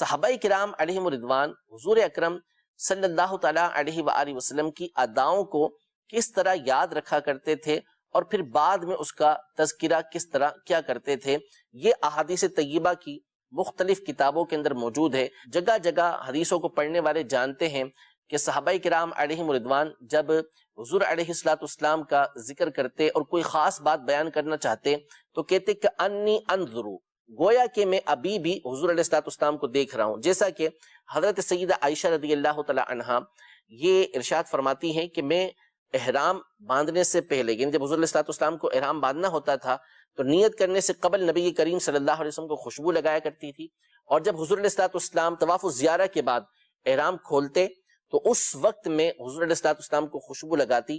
صحابہ کرام علیہم رضوان حضور اکرم صلی اللہ تعالیٰ علیہ وآلہ وسلم کی اداؤں کو کس طرح یاد رکھا کرتے تھے اور پھر بعد میں اس کا تذکرہ کس طرح کیا کرتے تھے، یہ احادیث طیبہ کی مختلف کتابوں کے اندر موجود ہے۔ جگہ جگہ حدیثوں کو پڑھنے والے جانتے ہیں کہ صحابہ کرام علیہم رضوان جب حضور علیہ السلام کا ذکر کرتے اور کوئی خاص بات بیان کرنا چاہتے تو کہتے کہ انی انظرو، گویا کہ میں ابھی بھی حضور علیہ السلام کو دیکھ رہا ہوں۔ جیسا کہ حضرت سیدہ عائشہ رضی اللہ تعالی عنہا یہ ارشاد فرماتی ہیں کہ میں احرام باندھنے سے پہلے، یعنی جب حضور علیہ السلام کو احرام باندھنا ہوتا تھا تو نیت کرنے سے قبل نبی کریم صلی اللہ علیہ وسلم کو خوشبو لگایا کرتی تھی، اور جب حضور علیہ السلام طواف الزیارہ کے بعد احرام کھولتے تو اس وقت میں حضور علیہ السلام کو خوشبو لگاتی،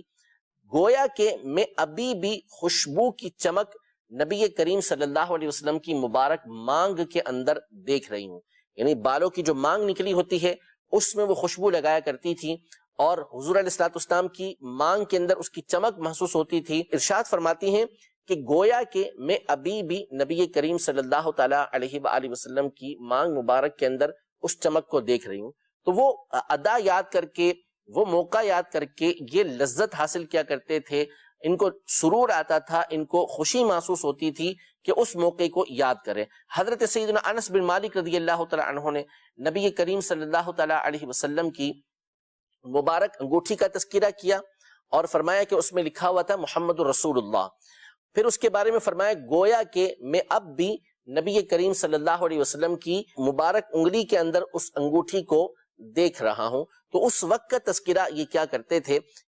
گویا کہ میں ابھی بھی خوشبو کی چمک نبی کریم صلی اللہ علیہ وسلم کی مبارک مانگ کے اندر دیکھ رہی ہوں، یعنی بالوں کی جو مانگ نکلی ہوتی ہے اس میں وہ خوشبو لگایا کرتی تھی اور حضور علیہ السلام کی مانگ کے اندر اس کی چمک محسوس ہوتی تھی۔ ارشاد فرماتی ہیں کہ گویا کہ میں ابھی بھی نبی کریم صلی اللہ تعالیٰ علیہ وآلہ وسلم کی مانگ مبارک کے اندر اس چمک کو دیکھ رہی ہوں۔ تو وہ ادا یاد کر کے، وہ موقع یاد کر کے یہ لذت حاصل کیا کرتے تھے، ان کو سرور آتا تھا، ان کو خوشی محسوس ہوتی تھی کہ اس موقع کو یاد کریں۔ حضرت سیدنا انس بن مالک رضی اللہ تعالیٰ عنہ نے نبی کریم صلی اللہ تعالیٰ علیہ وسلم کی مبارک انگوٹھی کا تذکرہ کیا اور فرمایا کہ اس میں لکھا ہوا تھا محمد رسول اللہ۔ پھر اس کے بارے میں فرمایا گویا کہ میں اب بھی نبی کریم صلی اللہ علیہ وسلم کی مبارک انگلی کے اندر اس انگوٹھی کو دیکھ رہا ہوں۔ تو اس وقت کا تذکرہ یہ کیا کرتے تھے